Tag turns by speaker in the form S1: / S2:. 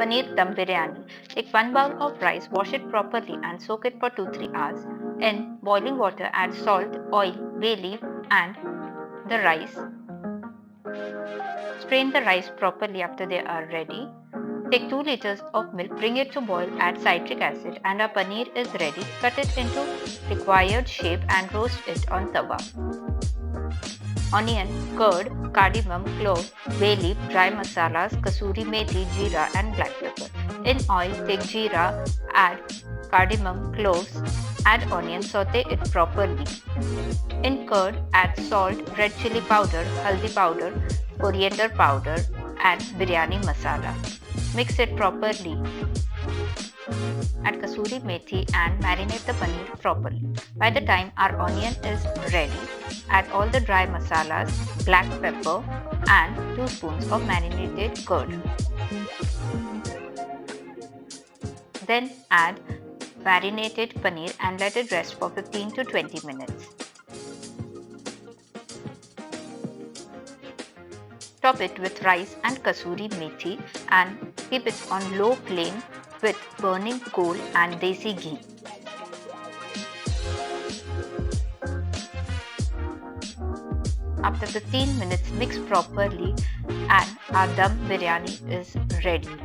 S1: Paneer Dum Briyani. Take 1 bowl of rice, wash it properly and soak it for 2-3 hours. In boiling water, add salt, oil, bay leaf and the rice. Strain the rice properly after they are ready. Take 2 liters of milk, bring it to boil, add citric acid and our paneer is ready. Cut it into required shape and roast it on tawa. Onion, curd, cardamom, clove, bay leaf, dry masalas, kasuri, methi, jeera and black pepper. In oil, take jeera, add cardamom, cloves, add onion, saute it properly. In curd, add salt, red chilli powder, haldi powder, coriander powder and biryani masala. Mix it properly. Add kasuri methi and marinate the paneer properly. By the time our onion is ready, add all the dry masalas, black pepper and 2 spoons of marinated curd. Then add marinated paneer and let it rest for 15 to 20 minutes. Top it with rice and kasuri methi and keep it on low flame with burning coal and Desi Ghee. After 15 minutes, mix properly and our dum biryani is ready.